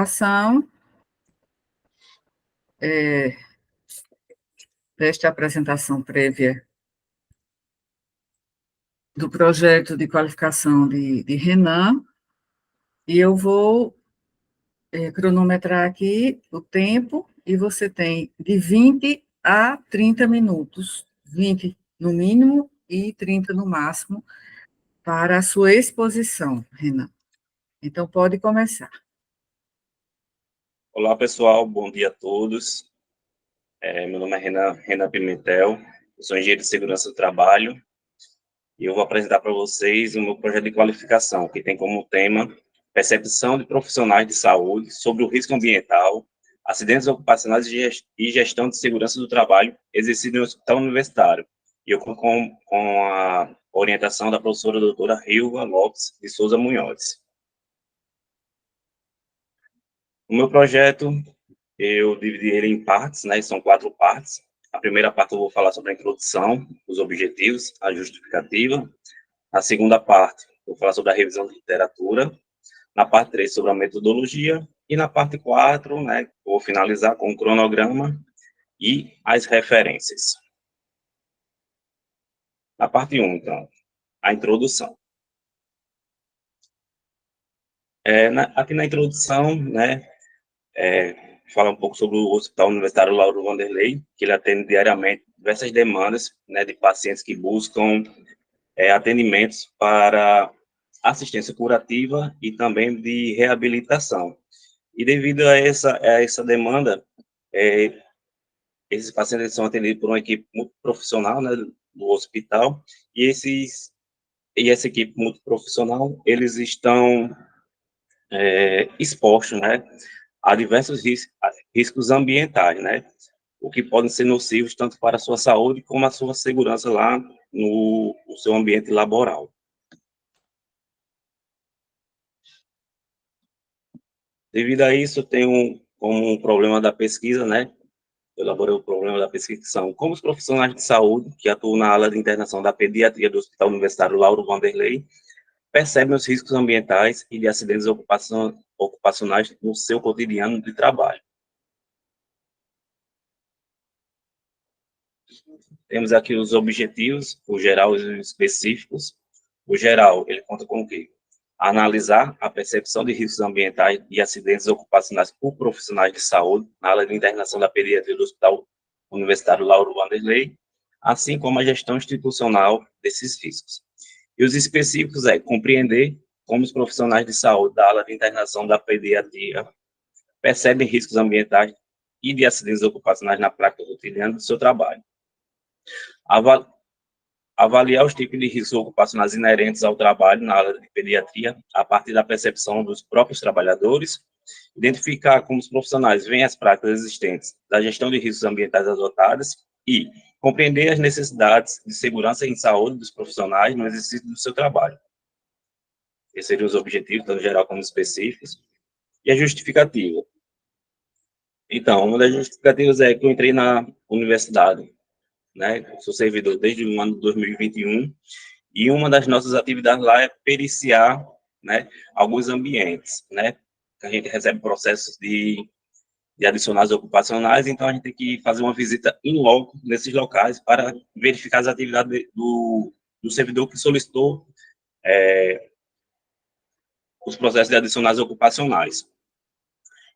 Ação, desta apresentação prévia do projeto de qualificação de Renan, e eu vou cronometrar aqui o tempo, e você tem de 20 a 30 minutos, 20 no mínimo e 30 no máximo, para a sua exposição, Renan. Então, pode começar. Olá, pessoal, bom dia a todos. Meu nome é Renan Pimentel, eu sou engenheiro de segurança do trabalho e eu vou apresentar para vocês o meu projeto de qualificação, que tem como tema percepção de profissionais de saúde sobre o risco ambiental, acidentes ocupacionais e gestão de segurança do trabalho exercido em um hospital universitário. E eu com a orientação da professora doutora Rilva Lopes de Souza Munhoz. O meu projeto, eu dividi ele em partes, né? São 4 partes. A primeira parte eu vou falar sobre a introdução, os objetivos, a justificativa. A segunda parte, eu vou falar sobre a revisão de literatura. Na parte 3, sobre a metodologia. E na parte 4, né, eu vou finalizar com o cronograma e as referências. Na parte 1, então, a introdução. Aqui na introdução, né, falar um pouco sobre o Hospital Universitário Lauro Vanderlei, que ele atende diariamente diversas demandas, né, de pacientes que buscam atendimentos para assistência curativa e também de reabilitação. E devido a essa demanda, esses pacientes são atendidos por uma equipe multiprofissional, né, do hospital, e essa equipe multiprofissional, eles estão expostos, né, a diversos riscos ambientais, né, o que podem ser nocivos tanto para a sua saúde como a sua segurança lá no seu ambiente laboral. Devido a isso, eu tenho como um problema da pesquisa, né, eu elaborei o problema da pesquisa, que são como os profissionais de saúde que atuam na ala de internação da pediatria do Hospital Universitário Lauro Vanderlei percebem os riscos ambientais e de acidentes ocupacionais no seu cotidiano de trabalho. Temos aqui os objetivos, o geral e os específicos. O geral, ele conta com o quê? Analisar a percepção de riscos ambientais e acidentes ocupacionais por profissionais de saúde na área de internação da pediatria do Hospital Universitário Lauro Vanderlei, assim como a gestão institucional desses riscos. E os específicos compreender como os profissionais de saúde da área de internação da pediatria percebem riscos ambientais e de acidentes ocupacionais na prática cotidiana do seu trabalho. Avaliar os tipos de riscos ocupacionais inerentes ao trabalho na área de pediatria a partir da percepção dos próprios trabalhadores, identificar como os profissionais veem as práticas existentes da gestão de riscos ambientais adotadas e compreender as necessidades de segurança e saúde dos profissionais no exercício do seu trabalho. Esses seriam os objetivos, tanto geral como específicos. E a justificativa. Então, uma das justificativas é que eu entrei na universidade, né? Sou servidor desde o ano de 2021 e uma das nossas atividades lá é periciar, né, alguns ambientes, né? A gente recebe processos de adicionais ocupacionais, então a gente tem que fazer uma visita in loco nesses locais para verificar as atividades do servidor que solicitou os processos de adicionais ocupacionais.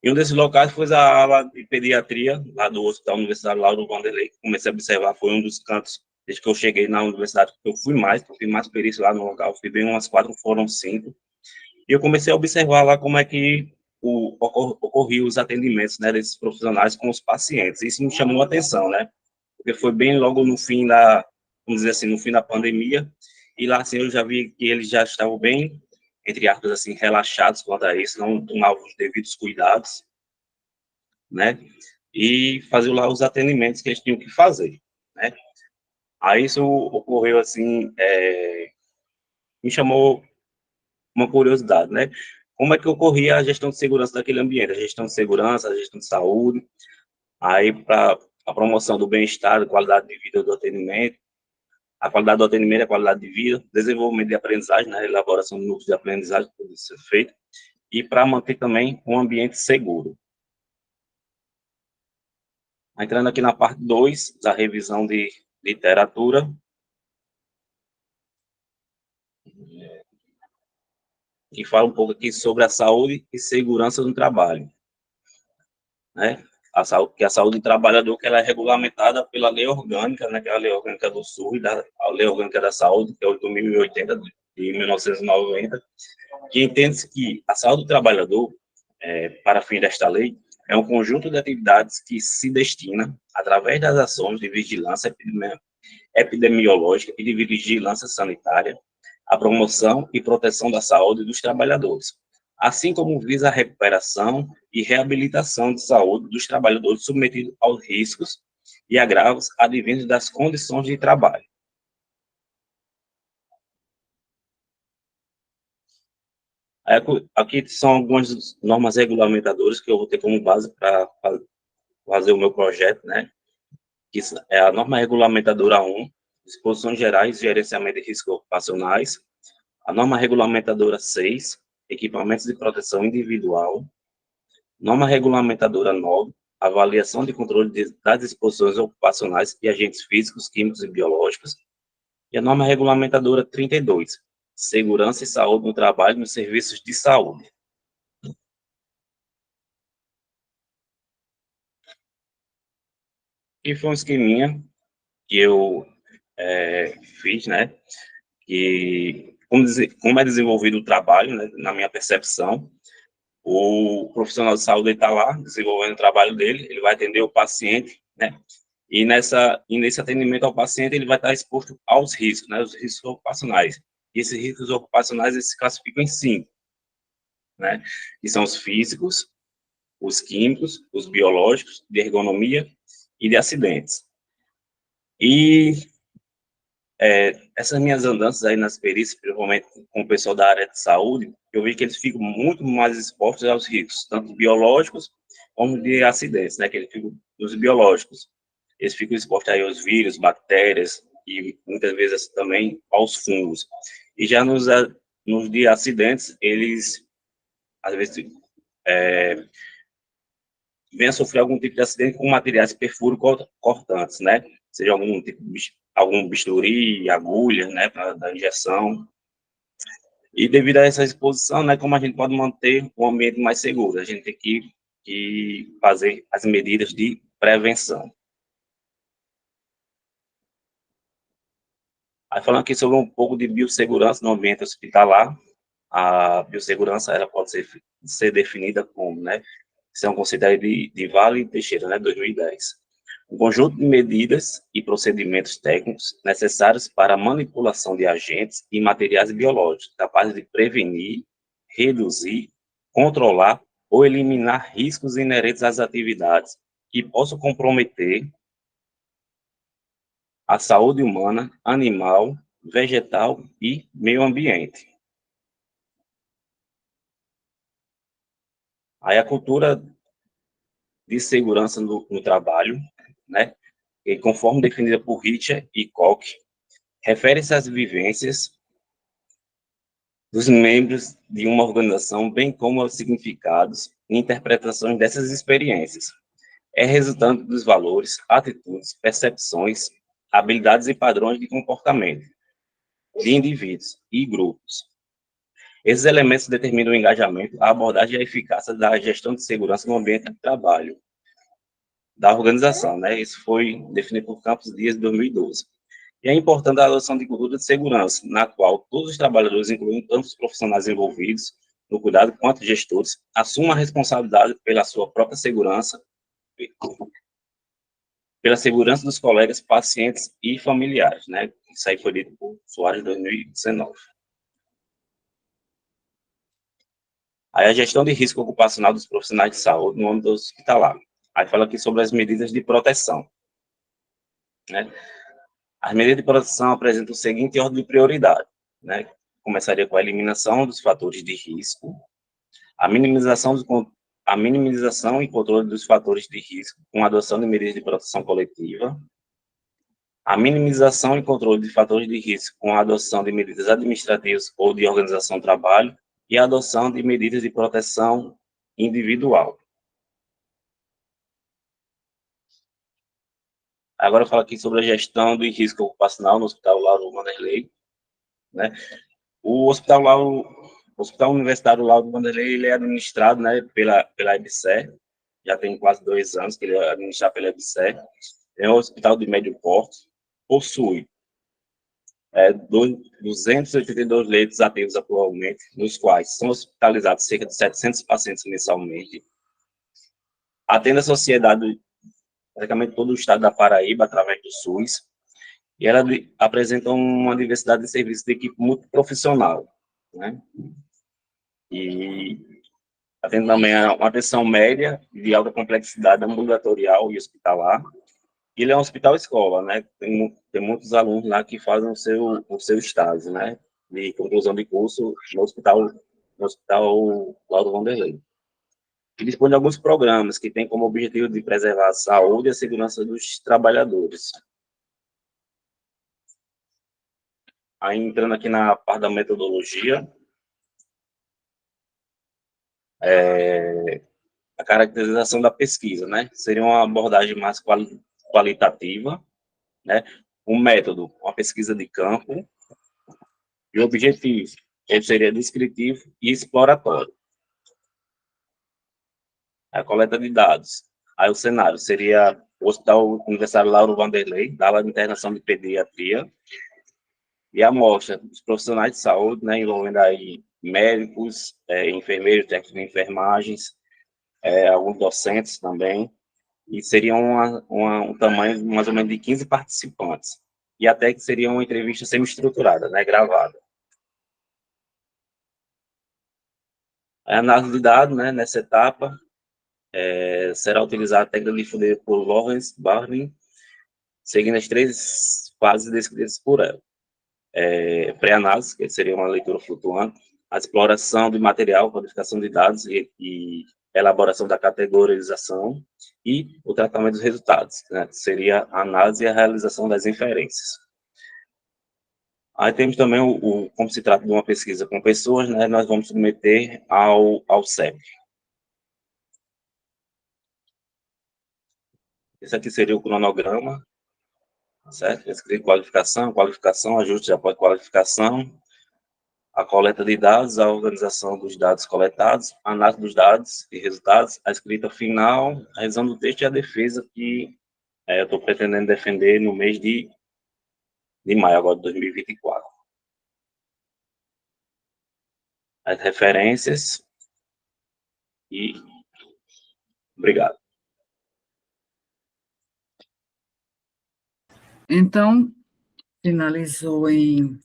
E um desses locais foi a ala de pediatria, lá do Hospital Universitário Lauro Vanderlei, que comecei a observar, foi um dos cantos, desde que eu cheguei na universidade, que eu fui mais perícia lá no local, fui bem umas 4, foram 5, e eu comecei a observar lá como é que ocorriam os atendimentos, né, desses profissionais com os pacientes. Isso me chamou a atenção, né, porque foi bem logo no fim vamos dizer assim, no fim da pandemia, e lá, assim, eu já vi que eles já estavam bem, entre aspas, assim, relaxados quanto a isso, não tomavam os devidos cuidados, né, e faziam lá os atendimentos que eles tinham que fazer, né. Aí isso ocorreu, assim, me chamou uma curiosidade, né, como é que ocorria a gestão de segurança daquele ambiente, a gestão de segurança, a gestão de saúde, aí para a promoção do bem-estar, da qualidade de vida do atendimento, a qualidade do atendimento, a qualidade de vida, desenvolvimento de aprendizagem, né, elaboração de núcleos de aprendizagem, tudo isso é feito, e para manter também um ambiente seguro. Entrando aqui na parte 2 da revisão de literatura, que fala um pouco aqui sobre a saúde e segurança no trabalho, né? A saúde do trabalhador, que ela é regulamentada pela Lei Orgânica, né, que é a Lei Orgânica do Sul, e a Lei Orgânica da Saúde, que é 8.080 de 1990, que entende-se que a saúde do trabalhador, para fim desta lei, é um conjunto de atividades que se destina, através das ações de vigilância epidemiológica e de vigilância sanitária, à promoção e proteção da saúde dos trabalhadores, assim como visa a recuperação e reabilitação de saúde dos trabalhadores submetidos aos riscos e agravos advindos das condições de trabalho. Aqui são algumas normas regulamentadoras que eu vou ter como base para fazer o meu projeto, né? Que é a norma regulamentadora 1, disposições gerais de gerenciamento de riscos ocupacionais, a norma regulamentadora 6, equipamentos de proteção individual, norma regulamentadora 9, avaliação de controle das disposições ocupacionais e agentes físicos, químicos e biológicos, e a norma regulamentadora 32, segurança e saúde no trabalho nos serviços de saúde. E foi um esqueminha que eu fiz, né? Que, como é desenvolvido o trabalho, né, na minha percepção, o profissional de saúde está lá desenvolvendo o trabalho dele, ele vai atender o paciente, né? E nesse atendimento ao paciente, ele vai estar exposto aos riscos, né? Os riscos ocupacionais. E esses riscos ocupacionais, eles se classificam em 5, né? Que são os físicos, os químicos, os biológicos, de ergonomia e de acidentes. E essas minhas andanças aí nas perícias, principalmente com o pessoal da área de saúde, eu vi que eles ficam muito mais expostos aos riscos, tanto biológicos como de acidentes, né? Que eles ficam dos biológicos. Eles ficam expostos aí aos vírus, bactérias e muitas vezes também aos fungos. E já nos de acidentes, eles às vezes vêm a sofrer algum tipo de acidente com materiais perfuro cortantes, né? Seja algum tipo algum bisturi, agulha, né, para dar injeção. E devido a essa exposição, né, como a gente pode manter o ambiente mais seguro? A gente tem que fazer as medidas de prevenção. Aí falando aqui sobre um pouco de biossegurança no ambiente hospitalar, a biossegurança ela pode ser definida como, né, isso é um conceito aí de Vale e Teixeira, né, 2010. Um conjunto de medidas e procedimentos técnicos necessários para a manipulação de agentes e materiais biológicos, capazes de prevenir, reduzir, controlar ou eliminar riscos inerentes às atividades que possam comprometer a saúde humana, animal, vegetal e meio ambiente. Aí a cultura de segurança no trabalho, né, e conforme definida por Richard e Koch, refere-se às vivências dos membros de uma organização, bem como aos significados e interpretações dessas experiências. É resultante dos valores, atitudes, percepções, habilidades e padrões de comportamento de indivíduos e grupos. Esses elementos determinam o engajamento, a abordagem e a eficácia da gestão de segurança no ambiente de trabalho da organização, né? Isso foi definido por Campos Dias, em 2012. E é importante a adoção de cultura de segurança, na qual todos os trabalhadores, incluindo tanto os profissionais envolvidos no cuidado quanto gestores, assumam a responsabilidade pela sua própria segurança, pela segurança dos colegas, pacientes e familiares, né? Isso aí foi dito por Soares em 2019. Aí a gestão de risco ocupacional dos profissionais de saúde no âmbito hospitalar. Aí fala aqui sobre as medidas de proteção, né? As medidas de proteção apresentam o seguinte ordem de prioridade, né? Começaria com a eliminação dos fatores de risco, a minimização, a minimização e controle dos fatores de risco com a adoção de medidas de proteção coletiva, a minimização e controle de fatores de risco com a adoção de medidas administrativas ou de organização do trabalho e a adoção de medidas de proteção individual. Agora eu falo aqui sobre a gestão do risco ocupacional no Hospital Lauro Vanderlei, né? O Hospital Universitário Lauro Vanderlei, ele é administrado, né, pela EBSER, já tem quase 2 anos que ele é administrado pela EBSER, é um hospital de médio porte, possui 282 leitos ativos atualmente, nos quais são hospitalizados cerca de 700 pacientes mensalmente, atende a sociedade, praticamente todo o estado da Paraíba, através do SUS, e ela apresenta uma diversidade de serviços de equipe multiprofissional, né? E atende também a uma atenção média de alta complexidade ambulatorial e hospitalar. Ele é um hospital-escola, né? Tem muitos alunos lá que fazem o seu estágio, né? De conclusão de curso no Hospital Lauro Vanderlei. Que dispõe de alguns programas que têm como objetivo de preservar a saúde e a segurança dos trabalhadores. Aí, entrando aqui na parte da metodologia, a caracterização da pesquisa, né? Seria uma abordagem mais qualitativa, né? Um método, uma pesquisa de campo, e o objetivo, ele seria descritivo e exploratório. A coleta de dados. Aí o cenário seria o Hospital Universitário Lauro Vanderlei, da ala de internação de pediatria, e a amostra dos profissionais de saúde, né, envolvendo aí médicos, enfermeiros, técnicos de enfermagens, alguns docentes também, e seria um tamanho mais ou menos de 15 participantes, e até que seria uma entrevista semi-estruturada, né, gravada. A análise de dados, né, nessa etapa, será utilizada a técnica difundida por Lawrence Barney, seguindo as 3 fases descritas por ela. Pré-análise, que seria uma leitura flutuante, a exploração de material, codificação de dados e elaboração da categorização e o tratamento dos resultados, né, que seria a análise e a realização das inferências. Aí temos também como se trata de uma pesquisa com pessoas, né, nós vamos submeter ao CEP. Esse aqui seria o cronograma, certo? Escrito qualificação, ajuste de após qualificação, a coleta de dados, a organização dos dados coletados, a análise dos dados e resultados, a escrita final, a revisão do texto e a defesa que eu estou pretendendo defender no mês de maio agora de 2024. As referências e obrigado. Então, finalizou em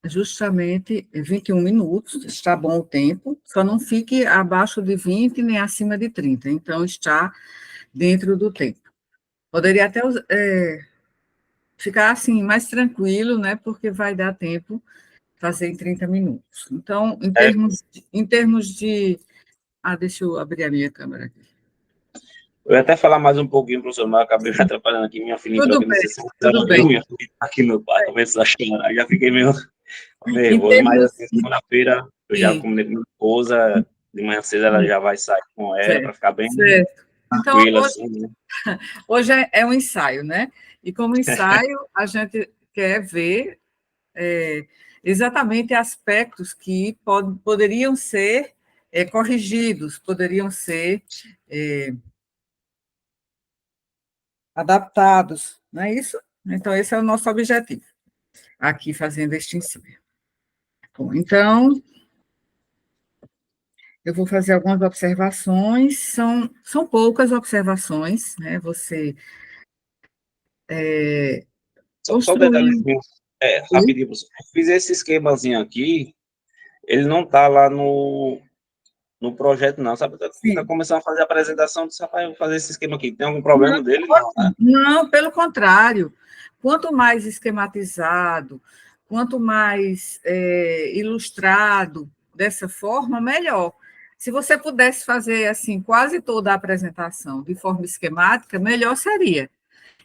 justamente 21 minutos, está bom o tempo, só não fique abaixo de 20 nem acima de 30, então está dentro do tempo. Poderia até ficar assim mais tranquilo, né, porque vai dar tempo fazer em 30 minutos. Então, em termos de deixa eu abrir a minha câmera aqui. Eu ia até falar mais um pouquinho, professor, mas acabei me atrapalhando aqui. Minha filha entrou aqui, não sei se tudo bem. Minha filha tá aqui, meu pai, começou a chorar, já fiquei meio nervoso, mas assim, segunda-feira eu já combinei com minha esposa, de manhã cedo ela já vai sair com ela, para ficar bem tranquila, então, assim, né? Hoje é um ensaio, né? E como ensaio, a gente quer ver exatamente aspectos que poderiam ser corrigidos, poderiam ser adaptados, não é isso? Então, esse é o nosso objetivo, aqui fazendo este ensaio. Bom, então, eu vou fazer algumas observações, são poucas observações, né? Você Só um detalhezinho, rapidinho, professor. Eu fiz esse esquemazinho aqui, ele não está lá no projeto, não, sabe? Está começando a fazer a apresentação, disse, rapaz, eu vou fazer esse esquema aqui. Tem algum problema dele? Não, né? Não, pelo contrário. Quanto mais esquematizado, quanto mais ilustrado dessa forma, melhor. Se você pudesse fazer assim quase toda a apresentação de forma esquemática, melhor seria.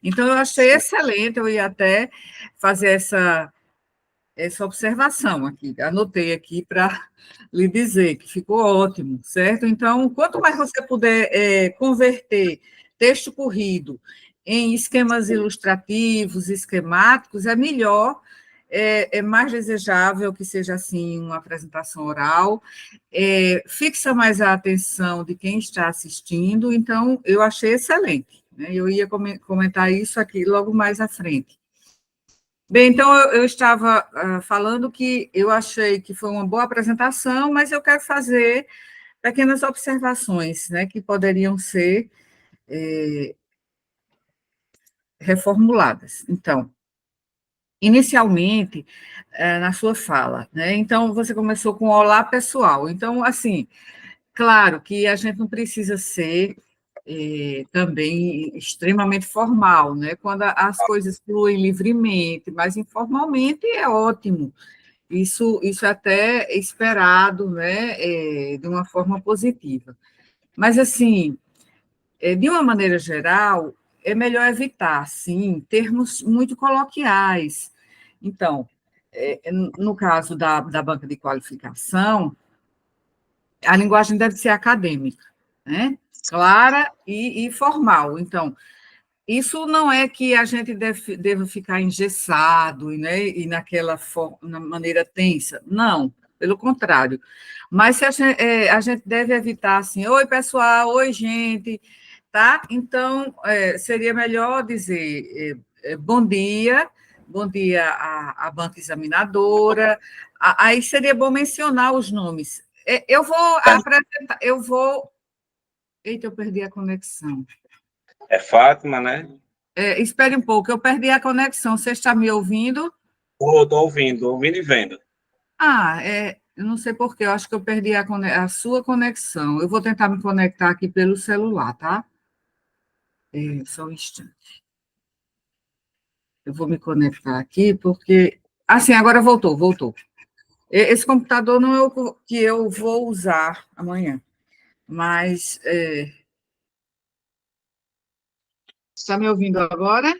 Então, eu achei excelente, eu ia até fazer essa observação aqui, anotei aqui para lhe dizer que ficou ótimo, certo? Então, quanto mais você puder converter texto corrido em esquemas ilustrativos, esquemáticos, é melhor, é mais desejável que seja assim uma apresentação oral, fixa mais a atenção de quem está assistindo, então eu achei excelente, né? Eu ia comentar isso aqui logo mais à frente. Bem, então eu estava falando que eu achei que foi uma boa apresentação, mas eu quero fazer pequenas observações, né, que poderiam ser reformuladas. Então, inicialmente, na sua fala, né, então você começou com olá, pessoal. Então, assim, claro que a gente não precisa ser também extremamente formal, né? Quando as coisas fluem livremente, mas informalmente é ótimo. Isso é até esperado, né? De uma forma positiva. Mas, assim, de uma maneira geral, é melhor evitar, sim, termos muito coloquiais. Então, no caso da banca de qualificação, a linguagem deve ser acadêmica, né? Clara e formal. Então, isso não é que a gente deva ficar engessado, né, e na maneira tensa, não, pelo contrário. Mas se a gente deve evitar assim, oi, pessoal, oi, gente, tá? Então, seria melhor dizer bom dia à banca examinadora, aí seria bom mencionar os nomes. Eu vou apresentar, Eita, eu perdi a conexão. É Fátima, né? Espere um pouco, eu perdi a conexão. Você está me ouvindo? Estou ouvindo e vendo. Eu não sei por quê, eu acho que eu perdi a sua conexão. Eu vou tentar me conectar aqui pelo celular, tá? Só um instante. Eu vou me conectar aqui, porque. Sim, agora voltou. Esse computador não é o que eu vou usar amanhã, mas. Está me ouvindo agora?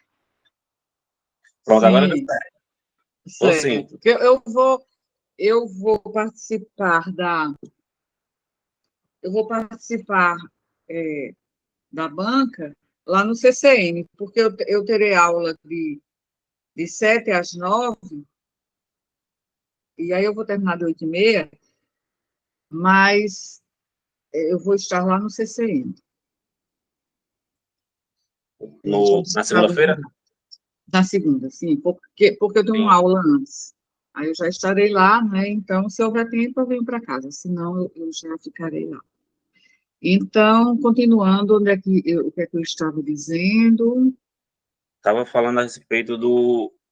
Pronto, agora deu Sim, certo. Tô sim. certo. Eu vou participar da banca lá no CCN, porque eu terei aula de 7 às 9, e aí eu vou terminar de 8h30, mas eu vou estar lá no CCN. Na segunda-feira? Na segunda, sim, porque eu tenho uma Sim. aula antes. Aí eu já estarei lá, né? Então, se houver tempo, eu venho para casa, senão eu já ficarei lá. Então, continuando, o que é que eu estava dizendo? Estava falando a respeito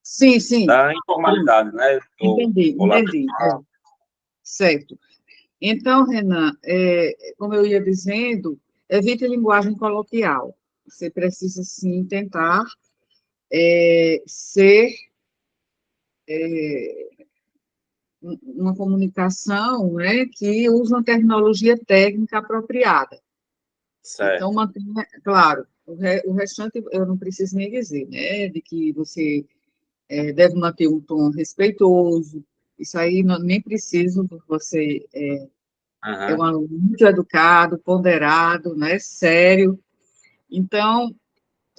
Sim, sim, da informalidade, né? Olá, entendi, pessoal. certo. Então, Renan, como eu ia dizendo, evite linguagem coloquial. Você precisa, sim, tentar ser uma comunicação, né, que usa uma terminologia técnica apropriada. Então, Certo. mantenha, claro, o restante eu não preciso nem dizer, né, de que você deve manter um tom respeitoso, isso aí nem preciso, porque você é um Aham. aluno muito educado, ponderado, né, sério. Então,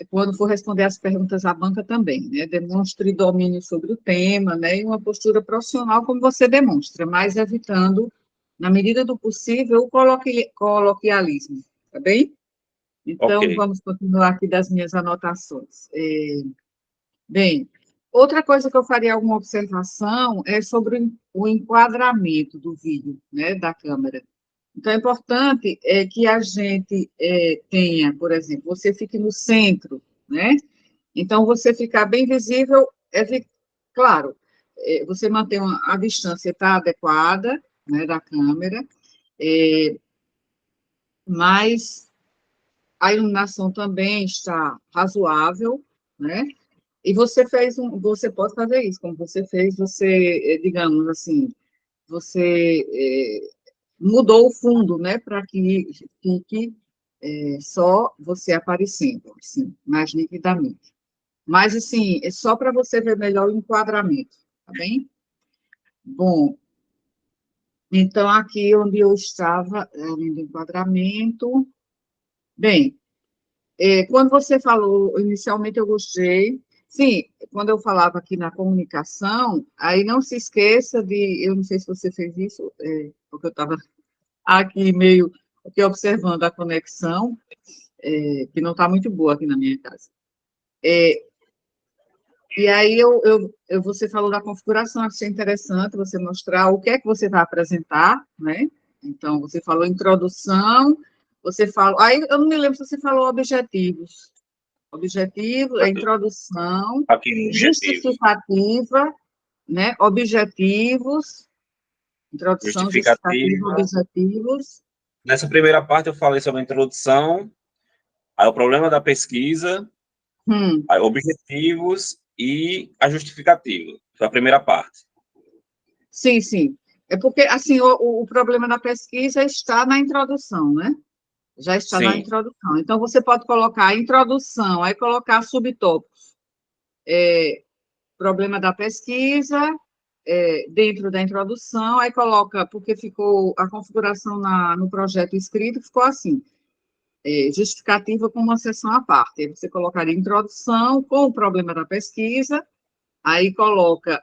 quando for responder as perguntas à banca também, né, demonstre domínio sobre o tema, né, e uma postura profissional como você demonstra, mas evitando, na medida do possível, o coloquialismo, tá bem? Ok. Então, vamos continuar aqui das minhas anotações. Bem, outra coisa que eu faria alguma observação é sobre o enquadramento do vídeo, né, da câmera. Então, é importante que a gente tenha, por exemplo, você fique no centro, né? Então, você ficar bem visível, claro, você manter a distância está adequada, né, da câmera, mas a iluminação também está razoável, né? E você pode fazer isso, como você fez, digamos assim, você mudou o fundo, né, para que fique só você aparecendo, assim, mais nitidamente. Mas, assim, é só para você ver melhor o enquadramento, tá bem? Bom, então, aqui onde eu estava, além do enquadramento. Bem, quando você falou, inicialmente eu gostei. Sim, quando eu falava aqui na comunicação, aí não se esqueça de, eu não sei se você fez isso, porque eu estava aqui meio aqui observando a conexão, que não está muito boa aqui na minha casa. E aí você falou da configuração, achei interessante você mostrar o que é que você vai apresentar, né? Então, você falou introdução, você falou. Aí eu não me lembro se você falou objetivos. Objetivo, introdução, Aqui no objetivo. justificativa, né? Objetivos, introdução, justificativa, Justificativa. objetivos. Nessa primeira parte eu falei sobre a introdução, aí o problema da pesquisa, Hum, aí objetivos e a justificativa. Foi a primeira parte. sim, sim. É porque, assim, o problema da pesquisa está na introdução, né? Já está na Sim. introdução. Então, você pode colocar a introdução, aí colocar subtópicos. Problema da pesquisa, dentro da introdução, aí coloca, porque ficou a configuração no projeto escrito, ficou assim, justificativa com uma seção à parte. Aí você colocaria introdução com o problema da pesquisa, aí coloca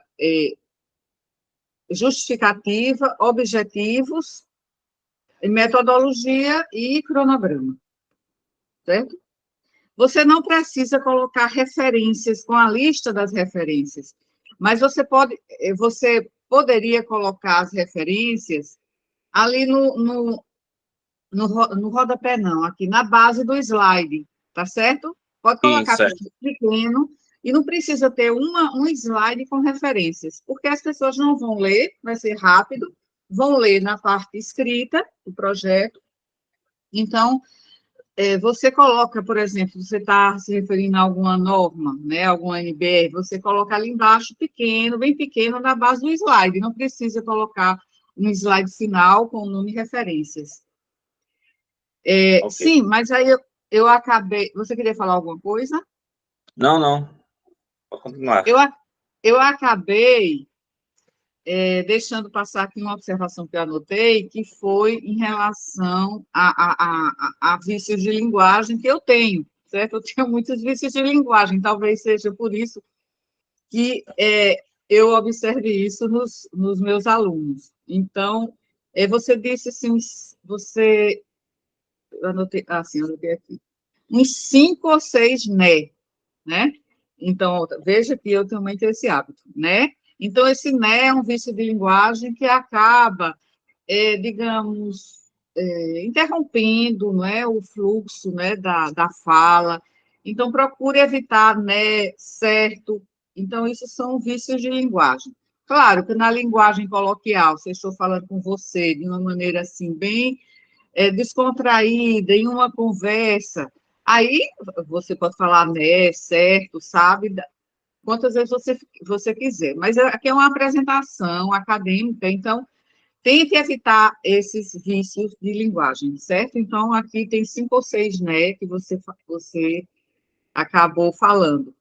justificativa, objetivos, metodologia e cronograma, certo? Você não precisa colocar referências com a lista das referências, mas você poderia colocar as referências ali no rodapé, não, aqui na base do slide, tá certo? Pode Sim, colocar certo. pequeno, e não precisa ter um slide com referências, porque as pessoas não vão ler, vai ser rápido, vão ler na parte escrita do projeto. Então, você coloca, por exemplo, você está se referindo a alguma norma, né, alguma NBR, você coloca ali embaixo, pequeno, bem pequeno, na base do slide, não precisa colocar um slide final com o nome e referências. Ok. Sim, mas aí eu acabei. Você queria falar alguma coisa? Não, não. Pode continuar. Eu acabei deixando passar aqui uma observação que eu anotei, que foi em relação a vícios de linguagem que eu tenho, certo? Eu tenho muitos vícios de linguagem, talvez seja por isso que eu observe isso nos meus alunos. Então, você disse assim, eu anotei aqui, uns 5 ou 6 né? Então, veja que eu também tenho esse hábito, né? Então, esse né é um vício de linguagem que acaba, digamos, interrompendo, não é, o fluxo, né, da fala. Então, procure evitar né, certo. Então, isso são vícios de linguagem. Claro que na linguagem coloquial, se eu estou falando com você de uma maneira assim, bem descontraída, em uma conversa, aí você pode falar né, certo, sabe, quantas vezes você quiser. Mas aqui é uma apresentação acadêmica, então tente evitar esses vícios de linguagem, certo? Então, aqui tem 5 ou 6 né que você acabou falando.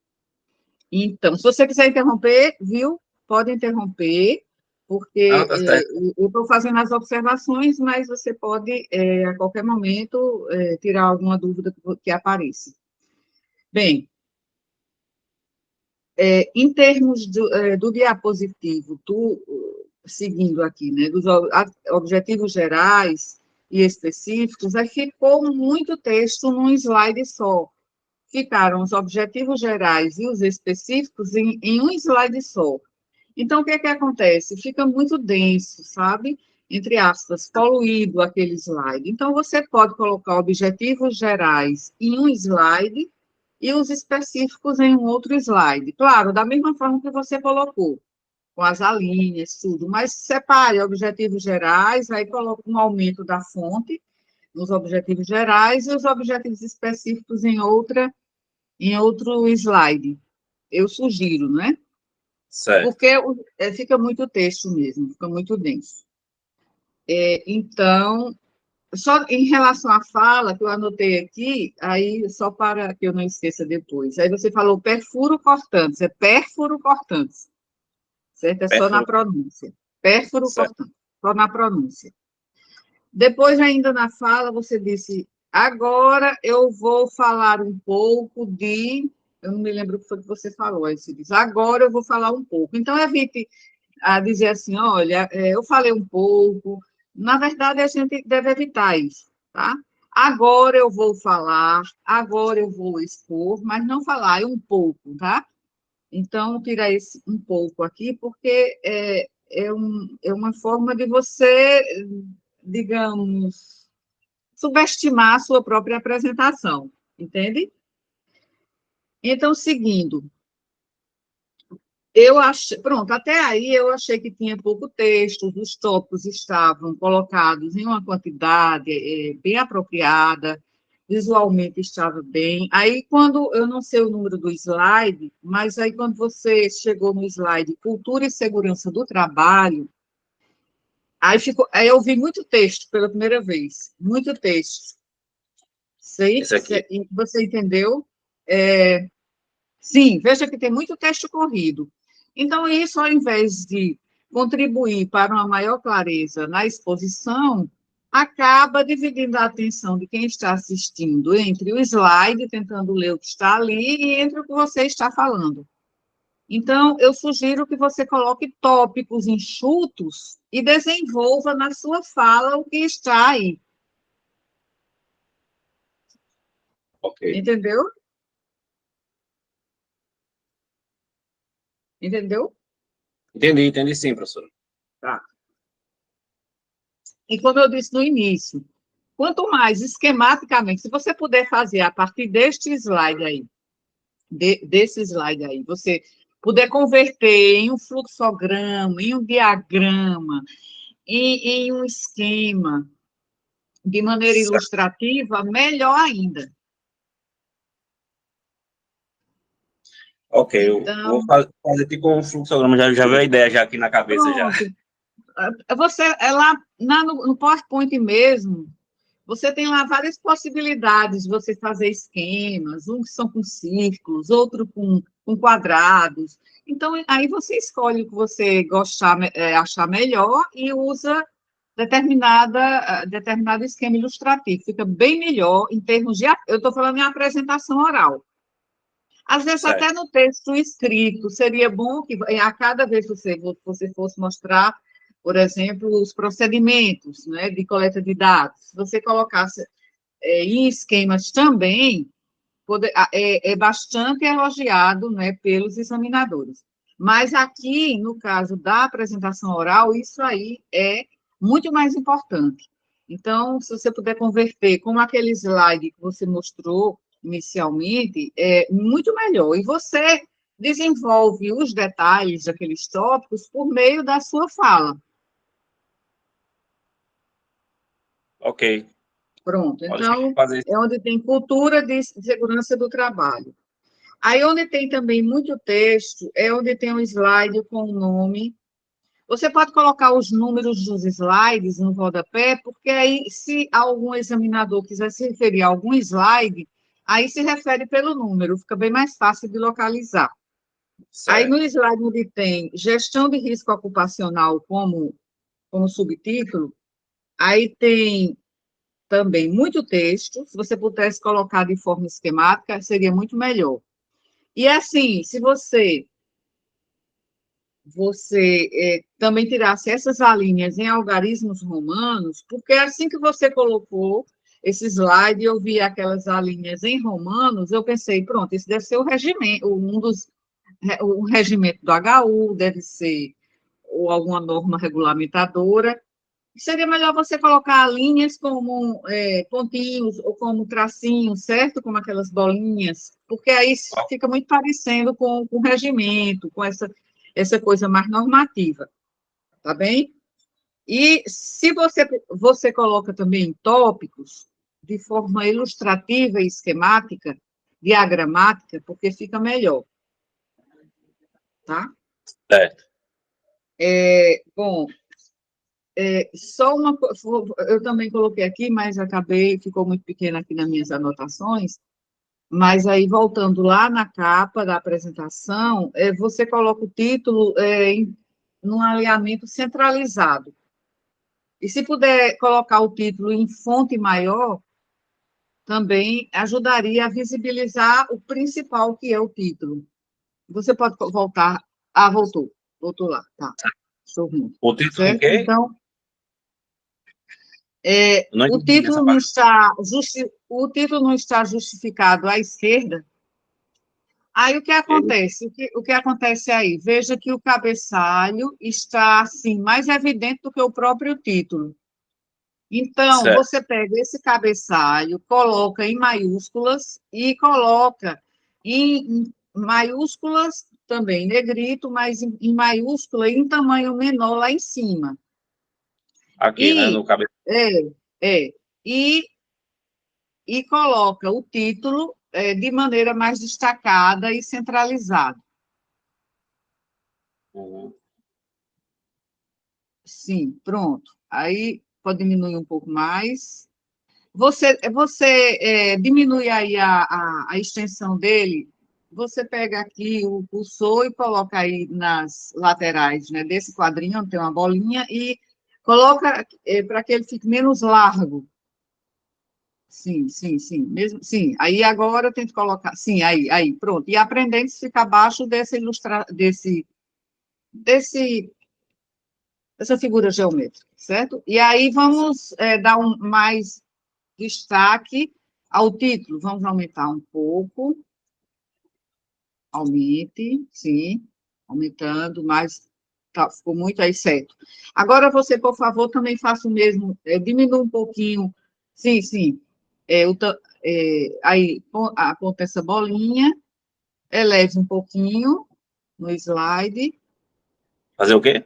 Então, se você quiser interromper, viu? Pode interromper, Não, porque tá certo. eu estou fazendo as observações, mas você pode, a qualquer momento, tirar alguma dúvida que apareça. Bem, em termos do diapositivo, seguindo aqui, né, dos objetivos gerais e específicos, aí ficou muito texto num slide só. Ficaram os objetivos gerais e os específicos em um slide só. Então, o que é que acontece? Fica muito denso, sabe? Entre aspas, poluído aquele slide. Então, você pode colocar objetivos gerais em um slide e os específicos em um outro slide. Claro, da mesma forma que você colocou, com as alíneas, tudo, mas separe objetivos gerais, aí coloca um aumento da fonte nos objetivos gerais e os objetivos específicos em outro slide. Eu sugiro, né? Certo. Porque fica muito texto mesmo, fica muito denso. Então, só em relação à fala, que eu anotei aqui, aí só para que eu não esqueça depois. Aí você falou perfuro cortantes, é pérfuro cortantes, certo? É só na Perfeito. pronúncia. Pérfuro Certo. cortante, só na pronúncia. Depois, ainda na fala, você disse, agora eu vou falar um pouco de... Eu não me lembro o que foi que você falou, aí você diz, agora eu vou falar um pouco. Então, evite dizer assim, olha, eu falei um pouco. Na verdade, a gente deve evitar isso, tá? Agora eu vou falar, agora eu vou expor, mas não falar, é um pouco, tá? Então, tira esse um pouco aqui, porque é uma forma de você, digamos, subestimar a sua própria apresentação, entende? Então, seguindo, eu achei, pronto, até aí eu achei que tinha pouco texto, os tópicos estavam colocados em uma quantidade bem apropriada, visualmente estava bem. Aí, quando, eu não sei o número do slide, mas aí quando você chegou no slide Cultura e Segurança do Trabalho, aí eu vi muito texto pela primeira vez, muito texto. Esse aqui. Você entendeu? É, sim, veja que tem muito texto corrido. Então, isso, ao invés de contribuir para uma maior clareza na exposição, acaba dividindo a atenção de quem está assistindo entre o slide, tentando ler o que está ali, e entre o que você está falando. Então, eu sugiro que você coloque tópicos enxutos e desenvolva na sua fala o que está aí. Ok. Entendeu? Entendeu? Entendi sim, professor. Tá. E como eu disse no início, quanto mais esquematicamente, se você puder fazer a partir deste slide aí, desse slide aí, você puder converter em um fluxograma, em um diagrama, em um esquema, de maneira Certo. ilustrativa, melhor ainda. Ok, eu vou Então, fazer tipo um fluxograma, já veio a ideia já aqui na cabeça já. pronto. Você, lá no PowerPoint mesmo, você tem lá várias possibilidades de você fazer esquemas, uns são com círculos, outro com quadrados. Então, aí você escolhe o que você gostar, achar melhor e usa determinado esquema ilustrativo. Fica bem melhor em termos de... Eu estou falando em apresentação oral. Às vezes, até Certo. no texto escrito, seria bom que a cada vez que você fosse mostrar, por exemplo, os procedimentos, né, de coleta de dados, se você colocasse em esquemas também, é bastante elogiado, né, pelos examinadores. Mas aqui, no caso da apresentação oral, isso aí é muito mais importante. Então, se você puder converter como aquele slide que você mostrou inicialmente, é muito melhor. E você desenvolve os detalhes daqueles tópicos por meio da sua fala. Ok. Pronto. Pode deixar eu Então, fazer isso. é onde tem cultura de segurança do trabalho. Aí, onde tem também muito texto, é onde tem um slide com o nome. Você pode colocar os números dos slides no rodapé, porque aí, se algum examinador quiser se referir a algum slide, aí se refere pelo número, fica bem mais fácil de localizar. Aí, no Certo. slide onde tem gestão de risco ocupacional como subtítulo, aí tem também muito texto. Se você pudesse colocar de forma esquemática, seria muito melhor. E assim, se você também tirasse essas alíneas em algarismos romanos, porque assim que você colocou esse slide, eu vi aquelas alíneas em romanos, eu pensei, pronto, esse deve ser o regimento, o regimento do HU, deve ser ou alguma norma regulamentadora. Seria melhor você colocar linhas como pontinhos ou como tracinhos, certo? Como aquelas bolinhas, porque aí fica muito parecendo com o regimento, com essa coisa mais normativa, tá bem? E se você coloca também tópicos de forma ilustrativa e esquemática, diagramática, porque fica melhor, tá? Certo. Bom, só uma coisa, eu também coloquei aqui, mas acabei, ficou muito pequena aqui nas minhas anotações, mas aí, voltando lá na capa da apresentação, você coloca o título num alinhamento centralizado. E se puder colocar o título em fonte maior, também ajudaria a visibilizar o principal, que é o título. Você pode voltar. Ah, voltou. Voltou lá, tá. Sorrindo. O título em Certo? quê? Então, Não o entendi título essa não parte. está o título não está justificado à esquerda. Aí o que acontece? O que acontece aí? Veja que o cabeçalho está assim mais evidente do que o próprio título. Então, Certo. você pega esse cabeçalho, coloca em maiúsculas e coloca em maiúsculas também, negrito, mas em maiúscula e em tamanho menor lá em cima. Aqui, né, E no cabeça. é, é, e, e coloca o título de maneira mais destacada e centralizada. Uhum. Sim, pronto. Aí pode diminuir um pouco mais. Você diminui aí a extensão dele, você pega aqui o cursor e coloca aí nas laterais, né, desse quadrinho, onde tem uma bolinha, e coloca para que ele fique menos largo. Sim, sim, sim, mesmo, sim. Aí agora eu tento colocar, sim, aí, pronto. E aprendendo se fica abaixo desse dessa figura geométrica, certo? E aí vamos dar mais destaque ao título. Vamos aumentar um pouco. Aumente, sim. Aumentando, mas tá, ficou muito aí certo. Agora você, por favor, também faça o mesmo. Diminua um pouquinho. Sim, sim. Aí, aponta essa bolinha. Eleve um pouquinho no slide. Fazer o quê?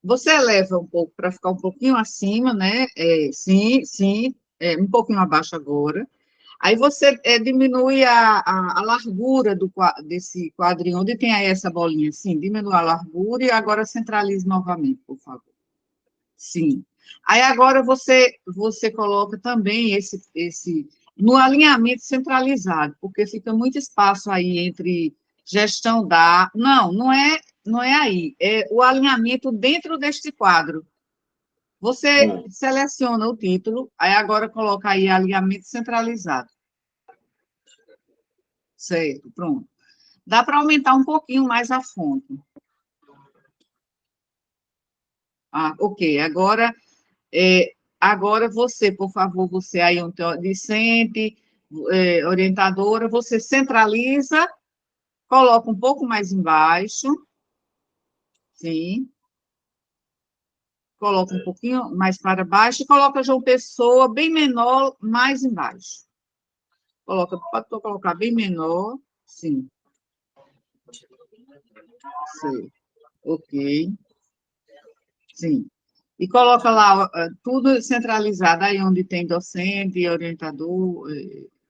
Você eleva um pouco para ficar um pouquinho acima, né? Sim, sim. Um pouquinho abaixo agora. Aí você diminui a largura desse quadrinho, onde tem aí essa bolinha, sim, diminui a largura e agora centralize novamente, por favor. Sim. Aí agora você coloca também no alinhamento centralizado, porque fica muito espaço aí entre gestão da... Não é aí, é o alinhamento dentro deste quadro. Você Hum. seleciona o título, aí agora coloca aí alinhamento centralizado. Certo, pronto. Dá para aumentar um pouquinho mais a fonte. Ah, ok. Agora você, por favor, você aí, um discente, orientadora, você centraliza, coloca um pouco mais embaixo, sim, coloca um pouquinho mais para baixo e coloca João Pessoa bem menor, mais embaixo. Pode colocar bem menor, sim. Sim. Ok. Sim. E coloca lá tudo centralizado, aí onde tem docente, orientador,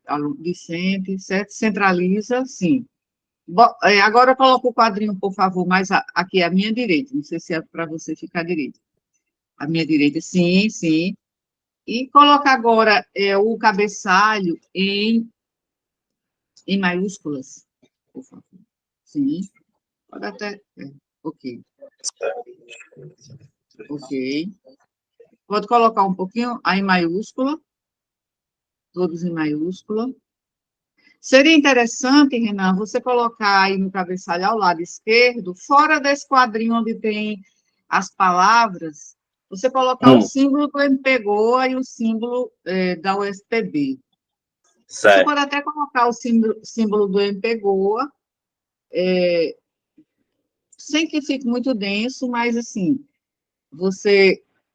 aluno, discente, certo? Centraliza, sim. Agora coloca o quadrinho, por favor, mais aqui à minha direita, não sei se é para você ficar à direita. À minha direita, sim, sim. E coloca agora o cabeçalho em maiúsculas, por favor. Sim, pode até. Ok, ok. Pode colocar um pouquinho aí em maiúscula, todos em maiúscula. Seria interessante, Renan, você colocar aí no cabeçalho ao lado esquerdo, fora desse quadrinho onde tem as palavras, você colocar o símbolo do MPGoa e o símbolo da UFPB. Você Certo. pode até colocar o símbolo do MPGoa, sem que fique muito denso, mas assim,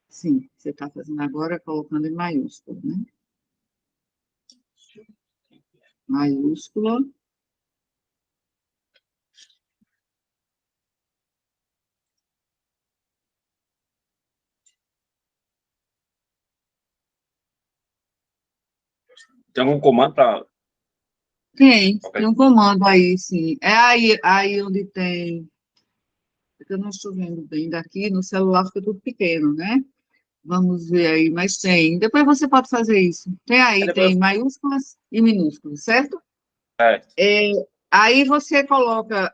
sim, você está fazendo agora colocando em maiúsculo, né? Maiúscula. Tem algum comando para. Tem um comando aí, sim. É aí onde tem. Porque eu não estou vendo bem daqui, no celular fica tudo pequeno, né? Vamos ver aí, mas tem. Depois você pode fazer isso. Tem aí, Depois. tem maiúsculas e minúsculas, certo? É. Aí você coloca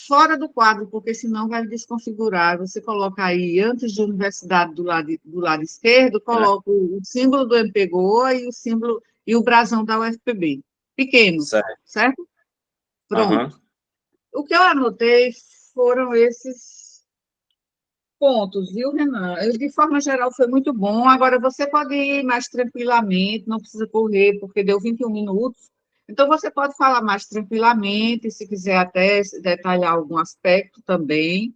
fora do quadro, porque senão vai desconfigurar. Você coloca aí, antes de universidade do lado esquerdo, É, coloca o símbolo do MPGoa e o símbolo e o brasão da UFPB, pequenos, certo. certo? Pronto. Aham. O que eu anotei foram esses pontos, viu, Renan? De forma geral, foi muito bom. Agora, você pode ir mais tranquilamente, não precisa correr, porque deu 21 minutos. Então, você pode falar mais tranquilamente, se quiser até detalhar algum aspecto também.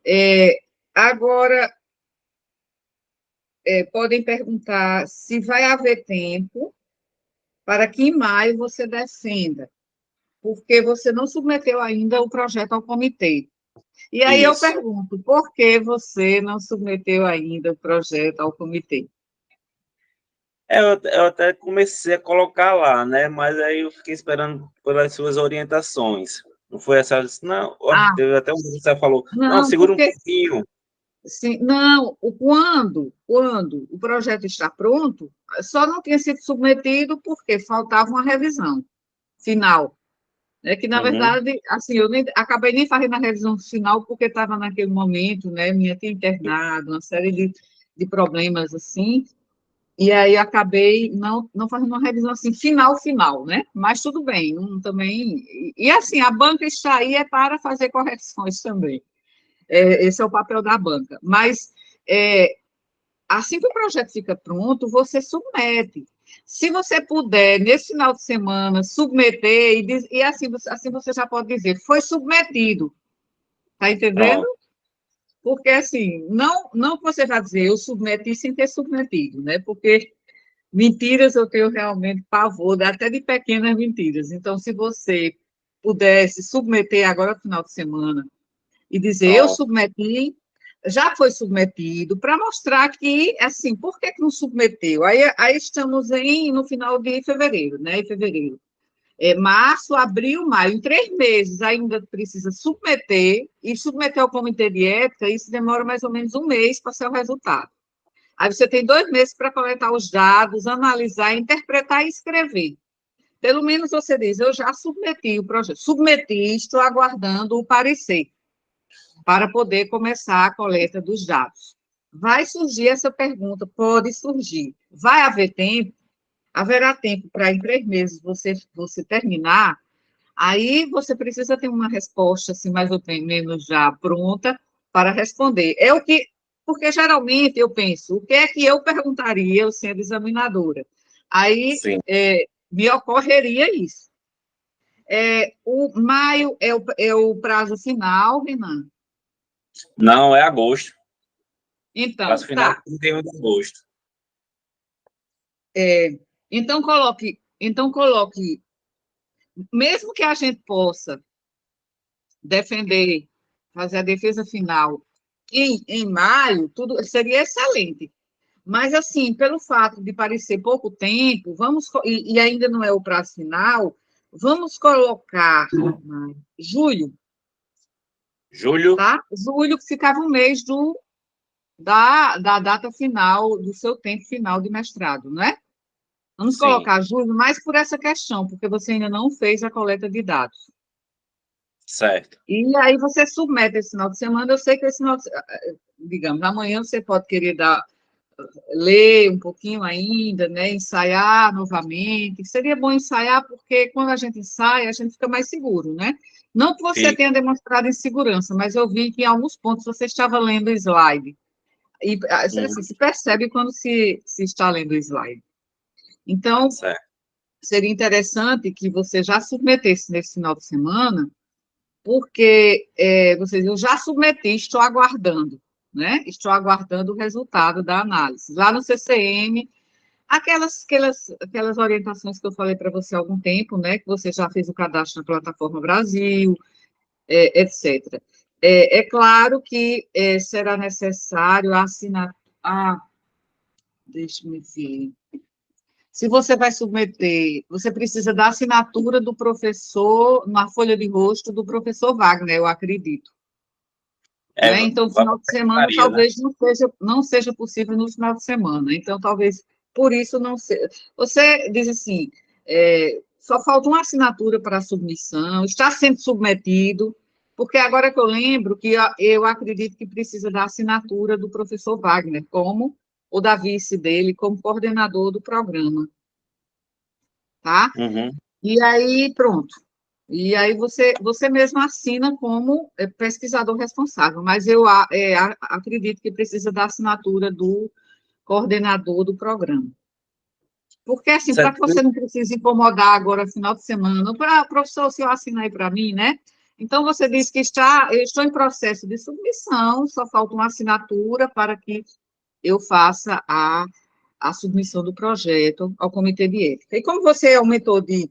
É, agora, podem perguntar se vai haver tempo para que em maio você defenda, porque você não submeteu ainda o projeto ao comitê. E aí eu Isso. pergunto, por que você não submeteu ainda o projeto ao comitê? Eu até comecei a colocar lá, né? Mas aí eu fiquei esperando pelas suas orientações. Não foi essa? Eu disse, não, ó, Ah, teve até um dia que você falou, não, não, segura um porque pouquinho. sim, não, quando o projeto está pronto, só não tinha sido submetido porque faltava uma revisão final. É que, na Uhum. verdade, assim, eu nem, acabei nem fazendo a revisão final porque estava naquele momento, né, minha tia internado, uma série de problemas, assim, e aí acabei não fazendo uma revisão, assim, final, né, mas tudo bem, também, assim, a banca está aí é para fazer correções também, esse é o papel da banca, mas é, assim que o projeto fica pronto, você submete. Se você puder, nesse final de semana, submeter, e assim você já pode dizer, foi submetido, tá entendendo? Pronto. Porque, assim, não que você vai dizer, eu submeti sem ter submetido, né? Porque mentiras eu tenho realmente pavor, até de pequenas mentiras. Então, se você pudesse submeter agora no final de semana e dizer, eu Pronto. submeti, já foi submetido, para mostrar que, assim, por que não submeteu? Aí estamos no final de fevereiro, né? Em fevereiro. Março, abril, maio, em 3 meses ainda precisa submeter, e submeter ao comitê de ética, isso demora mais ou menos um mês para ser o resultado. Aí você tem 2 meses para coletar os dados, analisar, interpretar e escrever. Pelo menos você diz, eu já submeti o projeto, submeti, estou aguardando o parecer para poder começar a coleta dos dados. Vai surgir essa pergunta, pode surgir. Vai haver tempo? Haverá tempo para em 3 meses você terminar? Aí você precisa ter uma resposta, assim, mais ou menos já pronta para responder. É o que, porque geralmente eu penso, o que é que eu perguntaria, eu sendo examinadora? Aí Sim. me ocorreria isso. O maio é o prazo final, Renan? Não, é agosto. Então, Prazo final tá. 31 de agosto. É, então coloque, mesmo que a gente possa defender, fazer a defesa final em maio, tudo seria excelente. Mas, assim, pelo fato de parecer pouco tempo, e ainda não é o prazo final, vamos colocar julho, Julho? tá? Julho, que ficava um mês da data final, do seu tempo final de mestrado, não é? Vamos Sim. colocar julho mais por essa questão, porque você ainda não fez a coleta de dados. Certo. E aí você submete esse final de semana, eu sei que esse final de, digamos, amanhã você pode querer ler um pouquinho ainda, né, ensaiar novamente. Seria bom ensaiar, porque quando a gente ensaia, a gente fica mais seguro, né? Não que você Fica. tenha demonstrado insegurança, mas eu vi que em alguns pontos você estava lendo o slide. E assim, Uhum. se percebe quando se está lendo o slide. Então, Certo. seria interessante que você já submetesse nesse final de semana, porque eu já submeti, estou aguardando, né? Estou aguardando o resultado da análise. Lá no CCM, aquelas orientações que eu falei para você há algum tempo, né? Que você já fez o cadastro na plataforma Brasil, etc. É claro que será necessário assinar. Ah, deixa-me ver. Se você vai submeter, você precisa da assinatura do professor, na folha de rosto do professor Wagner, eu acredito. É, Né? Então, vai para final a de semana secretaria, né? talvez não seja possível no final de semana. Então, talvez por isso não seja. Você diz assim: só falta uma assinatura para a submissão, está sendo submetido. Porque agora que eu lembro que eu acredito que precisa da assinatura do professor Wagner, como ou da vice dele, como coordenador do programa, tá? Uhum. E aí, pronto. E aí você mesmo assina como pesquisador responsável, mas eu acredito que precisa da assinatura do coordenador do programa. Porque, assim, para que Certo. você não precise incomodar agora, final de semana, para professor, o senhor assina aí para mim, né? Então, você diz que eu estou em processo de submissão, só falta uma assinatura para que eu faça a submissão do projeto ao Comitê de Ética. E como você aumentou de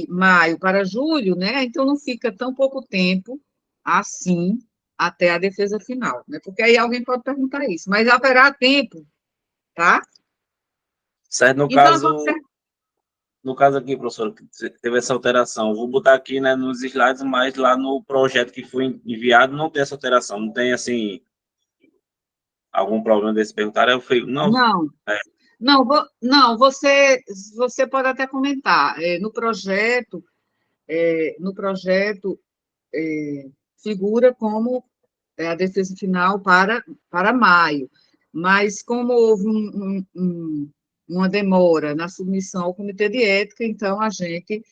maio para julho, né? Então, não fica tão pouco tempo assim até a defesa final, né? Porque aí alguém pode perguntar isso, mas haverá tempo, tá? Certo, Então, você no caso aqui, professor, que teve essa alteração. Vou botar aqui, né, nos slides, mas lá no projeto que foi enviado não tem essa alteração. Não tem, assim, algum problema desse perguntar. Eu falei, não, não. é, Não, você pode até comentar. No projeto figura como a defesa final para maio, mas como houve uma demora na submissão ao Comitê de Ética, então a gente,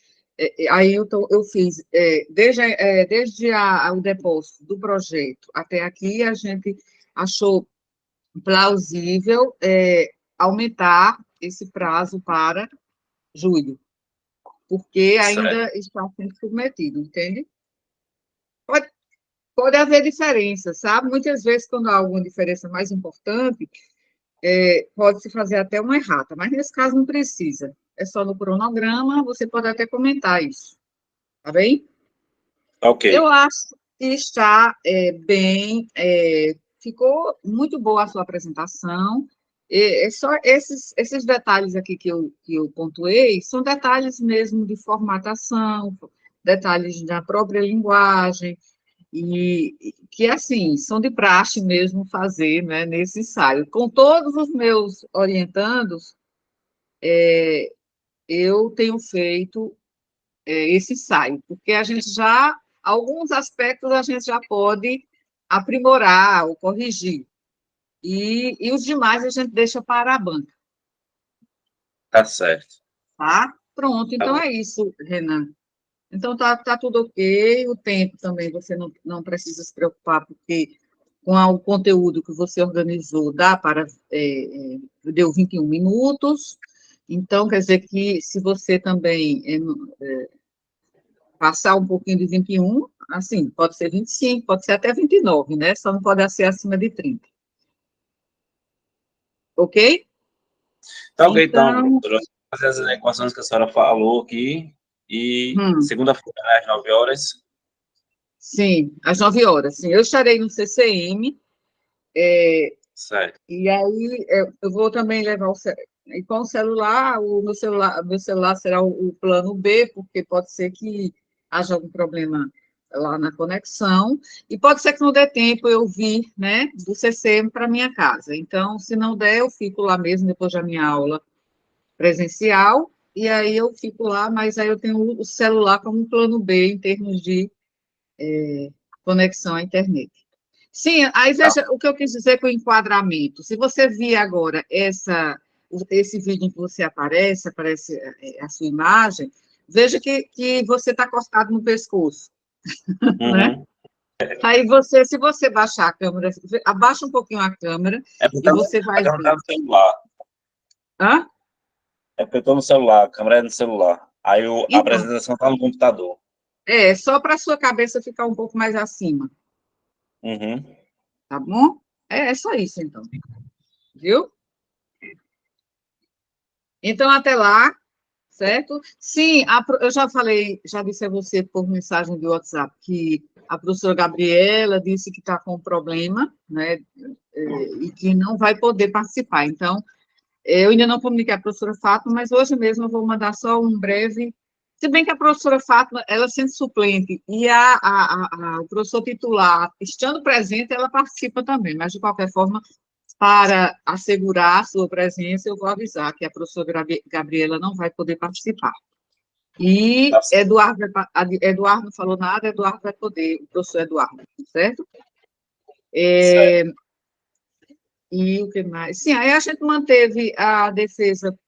aí eu fiz, desde o depósito do projeto até aqui, a gente achou plausível aumentar esse prazo para julho, porque certo. ainda está sendo submetido, entende? Pode, pode haver diferença, sabe? Muitas vezes, quando há alguma diferença mais importante, pode-se fazer até uma errata, mas nesse caso não precisa. É só no cronograma, você pode até comentar isso, tá bem? Ok. Eu acho que está bem, ficou muito boa a sua apresentação. É só esses detalhes aqui que eu pontuei, são detalhes mesmo de formatação, detalhes da própria linguagem, e que, assim, são de praxe mesmo fazer, né, nesse ensaio. Com todos os meus orientandos, eu tenho feito esse ensaio, porque alguns aspectos a gente já pode aprimorar ou corrigir, e os demais a gente deixa para a banca, Tá certo. tá? Pronto, Tá então bom. é isso, Renan. Então tá tudo ok, o tempo também você não precisa se preocupar, porque com o conteúdo que você organizou, deu 21 minutos, então quer dizer que se você também passar um pouquinho de 21, assim, pode ser 25, pode ser até 29, né? Só não pode ser acima de 30, ok? Tá ok, então, Então, professor. Eu vou fazer as equações que a senhora falou aqui. E segunda-feira, às 9 horas. sim, às 9 horas, sim. Eu estarei no CCM, Certo. e aí eu vou também levar e com o meu celular será o plano B, porque pode ser que haja algum problema lá na conexão, e pode ser que não dê tempo eu vir, né, do CCM para minha casa. Então, se não der, eu fico lá mesmo depois da minha aula presencial, e aí eu fico lá, mas aí eu tenho o celular como um plano B em termos de conexão à internet. Sim, aí Tá. veja o que eu quis dizer com o enquadramento. Se você vir agora esse vídeo em que você aparece a sua imagem, veja que você está acostado no pescoço, né? Uhum. Aí se você baixar a câmera, abaixa um pouquinho a câmera É porque e você a vai câmera tá ver. no celular. Hã? É porque eu tô no celular, a câmera é no celular. Aí a Então, apresentação tá no computador. só para a sua cabeça ficar um pouco mais acima, Uhum. tá bom? É só isso, então, viu? Então, até lá, certo? Sim, eu já falei, já disse a você por mensagem de WhatsApp que a professora Gabriela disse que está com um problema, né, e que não vai poder participar. Então, eu ainda não comuniquei à professora Fátima, mas hoje mesmo eu vou mandar só um breve. Se bem que a professora Fátima, ela sendo suplente, e o professor titular, estando presente, ela participa também, mas de qualquer forma, para assegurar a sua presença, eu vou avisar que a professora Gabriela não vai poder participar. E Eduardo não falou nada, Eduardo vai poder, o professor Eduardo, certo? Certo. E o que mais? Sim, aí a gente manteve a defesa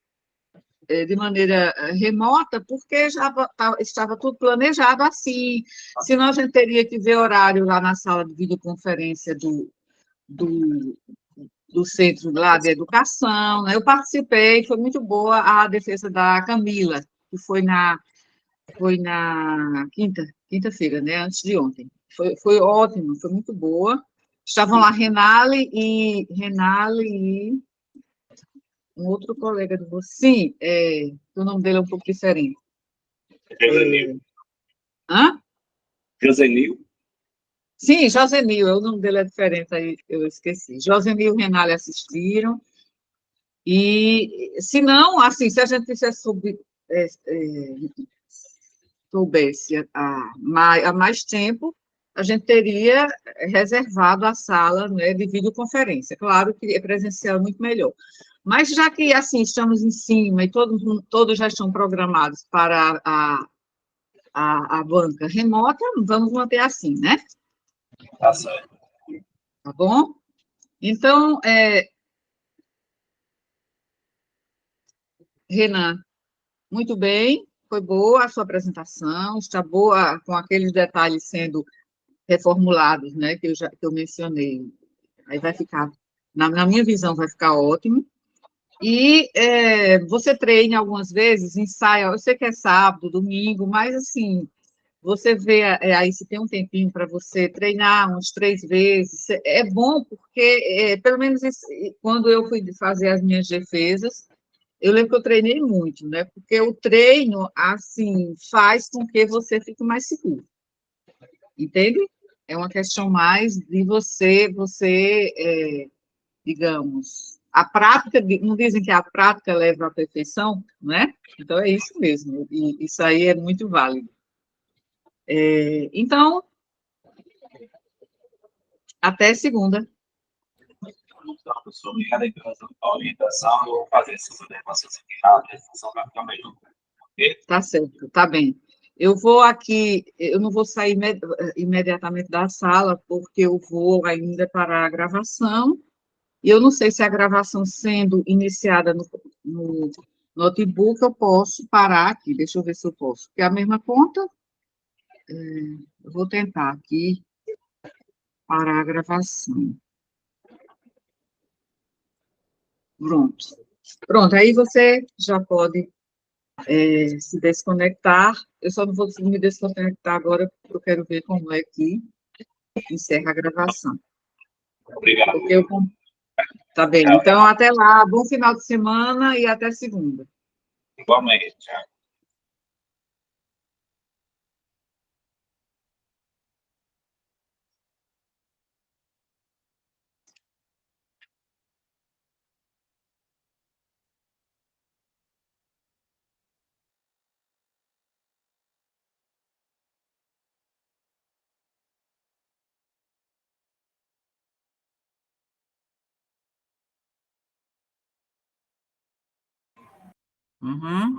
de maneira remota, porque já estava tudo planejado assim, senão a gente teria que ver horário lá na sala de videoconferência do, do centro lá de educação, né? Eu participei, foi muito boa a defesa da Camila, que foi na quinta-feira, né, antes de ontem. Foi ótimo, foi muito boa. Estavam lá Renale e um outro colega do você. Sim, o nome dele é um pouco diferente. Josenil. Hã? Josenil. Sim, Josenil, o nome dele é diferente, aí eu esqueci. Josenil e Renale assistiram, e, se não, assim, se a gente tivesse soubesse há mais tempo, a gente teria reservado a sala, né, de videoconferência. Claro que é presencial muito melhor. Mas já que, assim, estamos em cima e todos já estão programados para a banca remota, vamos manter assim, né? Tá certo. Tá bom? Então, Renan, muito bem, foi boa a sua apresentação, está boa com aqueles detalhes sendo reformulados, né, que eu mencionei. Aí vai ficar, na minha visão, vai ficar ótimo. E você treina algumas vezes, ensaia, eu sei que é sábado, domingo, mas assim, você vê aí se tem um tempinho para você treinar umas 3 vezes, é bom porque, pelo menos quando eu fui fazer as minhas defesas, eu lembro que eu treinei muito, né? Porque o treino, assim, faz com que você fique mais seguro, entende? É uma questão mais de digamos, a prática, não dizem que a prática leva à perfeição, né? Então, é isso mesmo, e isso aí é muito válido. Então, até segunda. Então, professor, obrigado aí pela orientação. Eu vou fazer essas adequações aqui na apresentação para ficar melhor. Ok? Tá certo, tá bem. Eu vou aqui, eu não vou sair imediatamente da sala, porque eu vou ainda para a gravação, e eu não sei se a gravação sendo iniciada no notebook, eu posso parar aqui, deixa eu ver se eu posso. Porque a mesma conta, eu vou tentar aqui parar a gravação. Pronto. Pronto, aí você já pode se desconectar. Eu só não vou me desconectar agora, porque eu quero ver como é que encerra a gravação. Obrigado. Porque eu. Tá bem. Então, até lá. Bom final de semana e até segunda. Igualmente. Tchau. Uhum.